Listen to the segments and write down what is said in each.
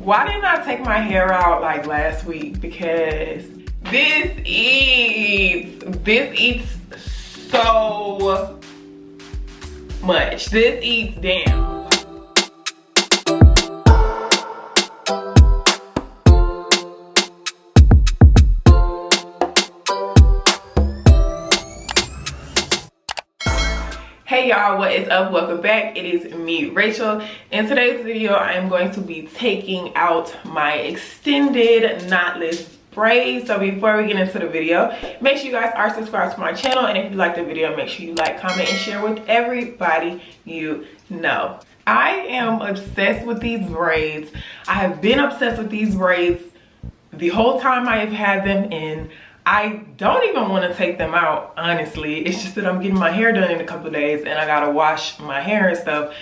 Why didn't I take my hair out like last week? Because this eats so much. This eats down. Hey y'all, what is up? Welcome back. It is me, Rachel. In today's video, I am going to be taking out my extended knotless braids. So before we get into the video, make sure you guys are subscribed to my channel, and if you like the video, make sure you like, comment, and share with everybody you know. I am obsessed with these braids. I have been obsessed with these braids the whole time I have had them in. I don't even want to take them out, honestly. It's just that I'm getting my hair done in a couple of days and I gotta wash my hair and stuff.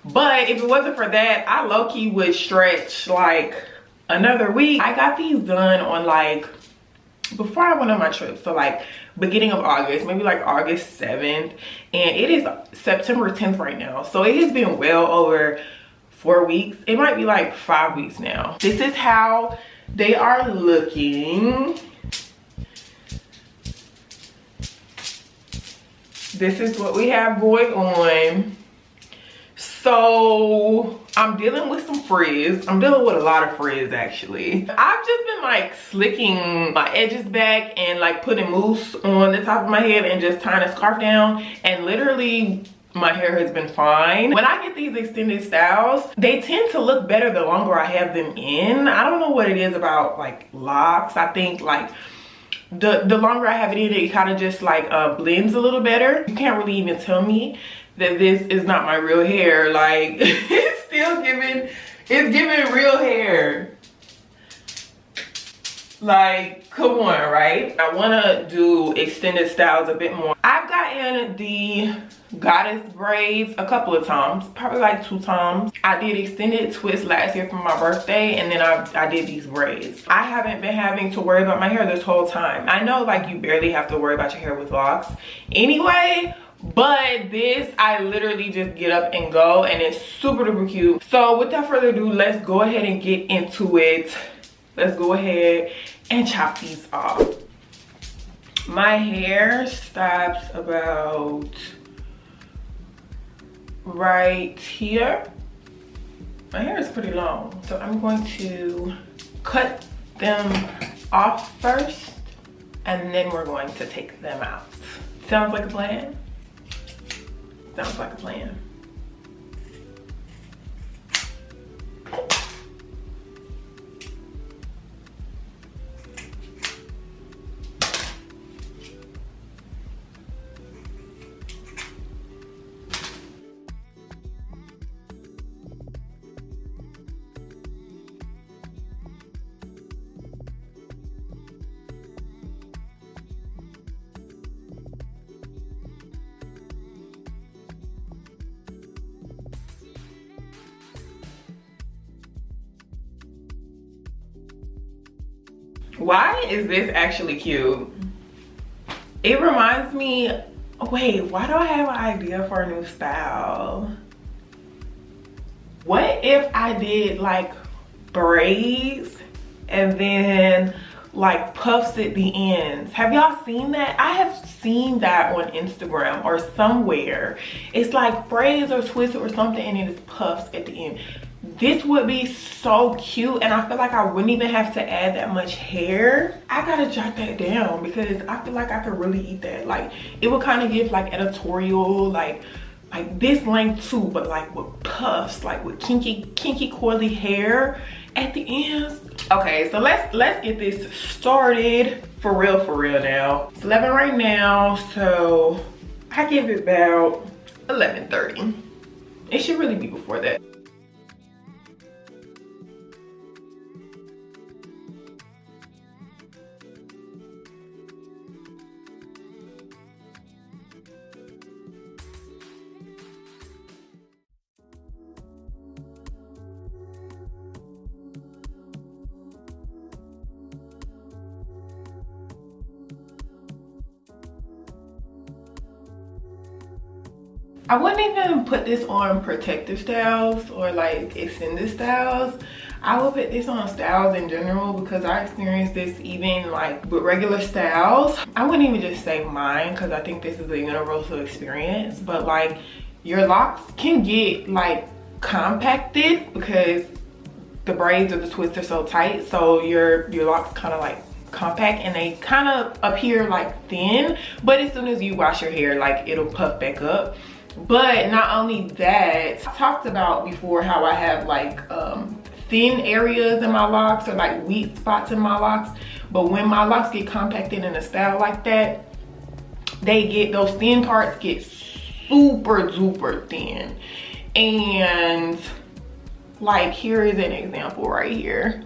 But if it wasn't for that, I low-key would stretch like another week. I got these done on like, before I went on my trip, so like beginning of August, maybe like August 7th. And it is September 10th right now. So it has been well over 4 weeks. It might be like 5 weeks now. This is how they are looking. This is what we have going on. So I'm dealing with some frizz. I'm dealing with a lot of frizz actually. I've just been like slicking my edges back and like putting mousse on the top of my head and just tying a scarf down, and literally my hair has been fine. When I get these extended styles, they tend to look better the longer I have them in. I don't know what it is about like locks. I think like the longer I have it in, it kind of just like blends a little better. You can't really even tell me that this is not my real hair. Like it's still giving, it's giving real hair. Like, come on, right? I want to do extended styles a bit more. I've gotten the goddess braids a couple of times, probably like 2 times. I did extended twist last year for my birthday, and then I did these braids. I haven't been having to worry about my hair this whole time. I know like you barely have to worry about your hair with locks anyway, but this, I literally just get up and go, and it's super duper cute. So without further ado, let's go ahead and get into it. Let's go ahead and chop these off. My hair stops about right here. My hair is pretty long, so I'm going to cut them off first, and then we're going to take them out. Sounds like a plan? Sounds like a plan. Why is this actually cute? It reminds me, wait, why do I have an idea for a new style? What if I did like braids and then like puffs at the ends? Have y'all seen that? I have seen that on Instagram or somewhere. It's like braids or twisted or something, and it is puffs at the end. This would be so cute, and I feel like I wouldn't even have to add that much hair. I gotta jot that down because I feel like I could really eat that. Like it would kind of give like editorial, like this length too, but like with puffs, like with kinky coily hair at the ends. Okay, so let's get this started for real now. It's 11 right now, so I give it about 11:30. It should really be before that. I wouldn't even put this on protective styles or like extended styles. I would put this on styles in general because I experienced this even like with regular styles. I wouldn't even just say mine because I think this is a universal experience, but like your locks can get like compacted because the braids or the twists are so tight, so your locks kind of like compact and they kind of appear like thin, but as soon as you wash your hair, like it'll puff back up. But not only that, I talked about before how I have like thin areas in my locks or like weak spots in my locks, but when my locks get compacted in a style like that, those thin parts get super duper thin. And like here is an example right here.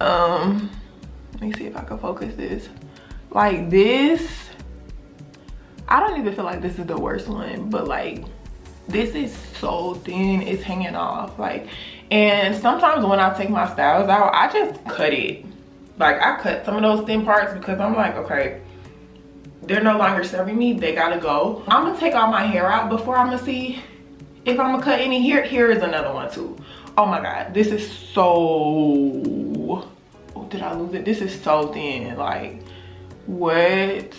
Let me see if I can focus this. Like this, I don't even feel like this is the worst one, but like this is so thin, it's hanging off. Like, and sometimes when I take my styles out, I just cut it. Like I cut some of those thin parts because I'm like, okay, they're no longer serving me, they gotta go. I'm gonna take all my hair out before I'm gonna see if I'm gonna cut any. Here is another one too. Oh my God, this is so, oh, did I lose it? This is so thin, like what?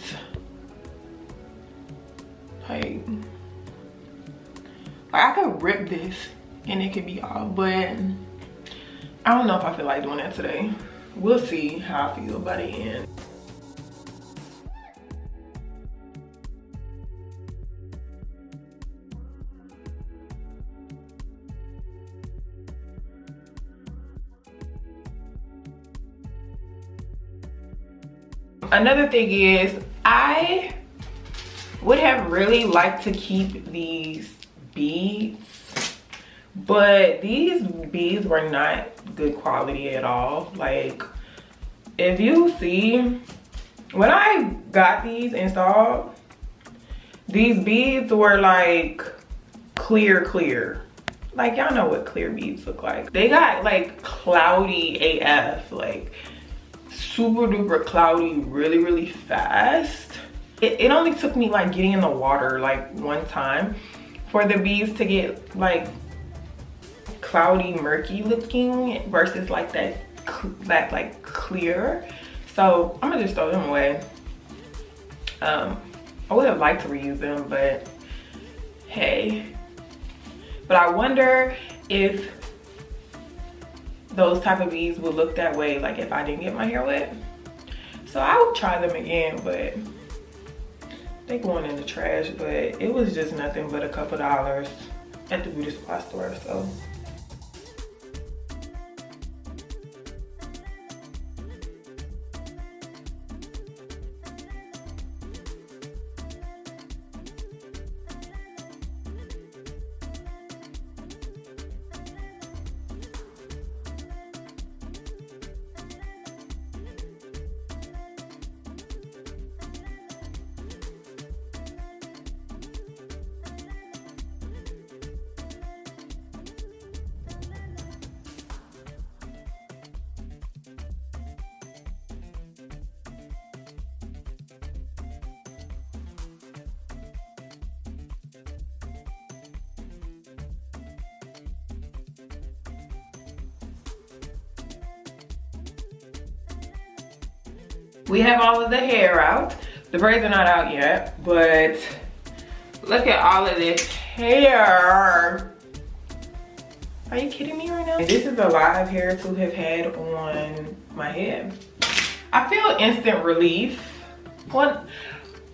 Like I could rip this and it could be off, but I don't know if I feel like doing that today. We'll see how I feel by the end. Another thing is, I would have really liked to keep these beads, but these beads were not good quality at all. Like if you see, when I got these installed, these beads were like clear. Like y'all know what clear beads look like. They got like cloudy AF, like super duper cloudy really fast. It only took me like getting in the water like one time for the beads to get like cloudy murky looking versus like that like clear. So I'm gonna just throw them away. I would have liked to reuse them, but hey. But I wonder if those type of beads would look that way like if I didn't get my hair wet. So I would try them again, but they going in the trash. But it was just nothing but a couple dollars at the beauty supply store, so. We have all of the hair out. The braids are not out yet, but look at all of this hair. Are you kidding me right now? This is a lot of hair to have had on my head. I feel instant relief. Well,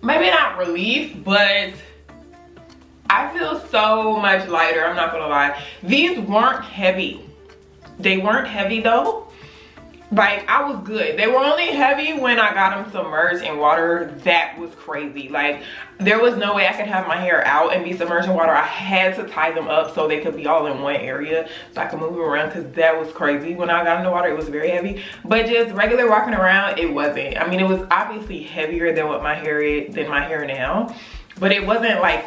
maybe not relief, but I feel so much lighter, I'm not gonna lie. These weren't heavy. They weren't heavy though. Like I was good. They were only heavy when I got them submerged in water. That was crazy. Like there was no way I could have my hair out and be submerged in water. I had to tie them up so they could be all in one area so I could move them around, because that was crazy. When I got in the water, it was very heavy, but just regular walking around, it wasn't. I mean, it was obviously heavier than what my hair is, than my hair now, but it wasn't like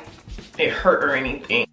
it hurt or anything.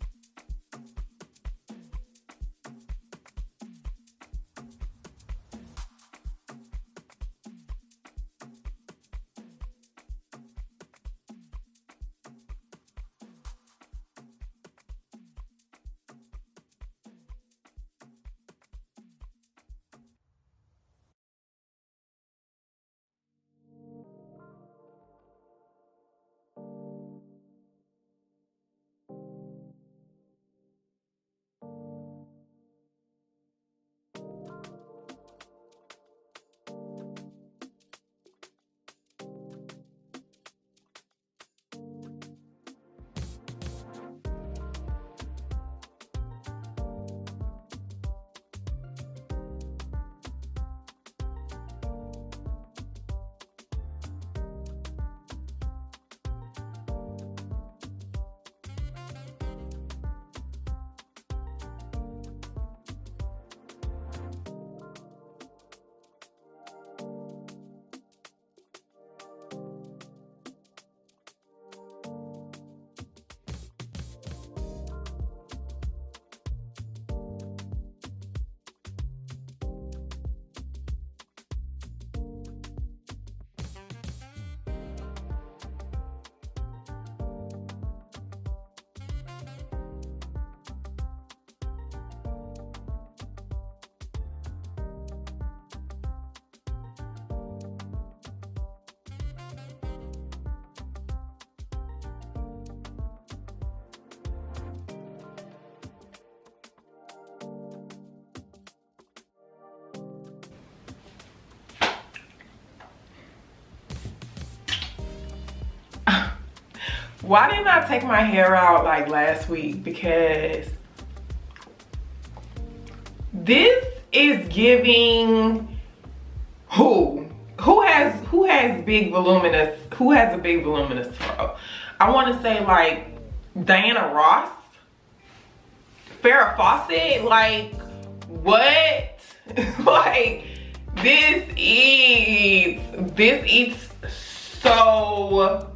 Why didn't I take my hair out like last week? Because this is giving who has big voluminous, who has a big voluminous fro? I want to say like Diana Ross, Farrah Fawcett, like what? Like this eats so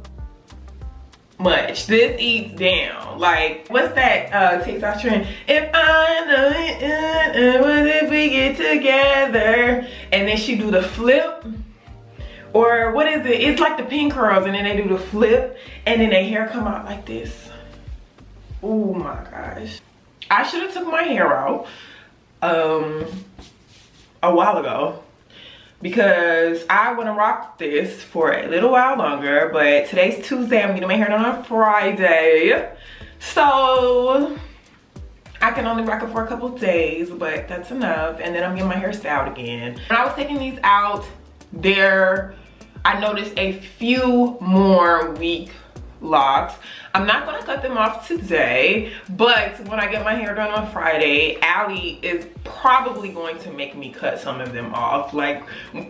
much. This eats down. Like, what's that TikTok trend? If I know it, what if we get together? And then she do the flip. Or what is it? It's like the pin curls, and then they do the flip, and then their hair come out like this. Oh my gosh. I should have took my hair out a while ago, because I want to rock this for a little while longer. But today's Tuesday, I'm getting my hair done on Friday, so I can only rock it for a couple days, but that's enough. And then I'm getting my hair styled again. When I was taking these out, I noticed a few more weak locks. I'm not gonna cut them off today, but when I get my hair done on Friday, Allie is probably going to make me cut some of them off. Like,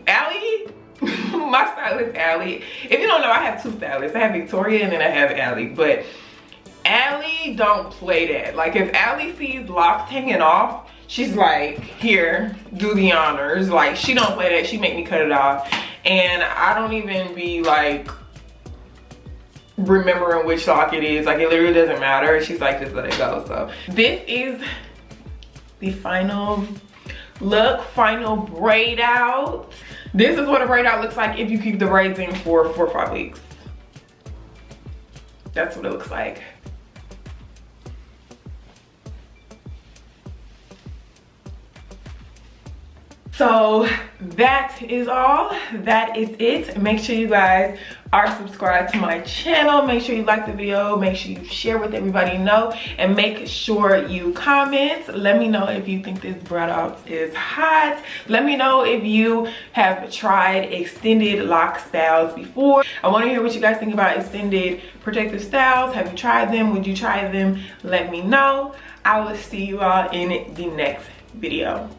Allie, my stylist Allie, if you don't know, I have two stylists. I have Victoria and then I have Allie, but Allie don't play that. Like, if Allie sees locks hanging off, she's like, here, do the honors. Like, she don't play that. She make me cut it off. And I don't even be like remembering which lock it is. Like, it literally doesn't matter. She's like, just let it go. So this is the final look, final braid out. This is what a braid out looks like if you keep the braids in for 4 or 5 weeks. That's what it looks like. So that is all. That is it. Make sure you guys are subscribed to my channel. Make sure you like the video. Make sure you share with everybody you know. And make sure you comment. Let me know if you think this braid out is hot. Let me know if you have tried extended lock styles before. I want to hear what you guys think about extended protective styles. Have you tried them? Would you try them? Let me know. I will see you all in the next video.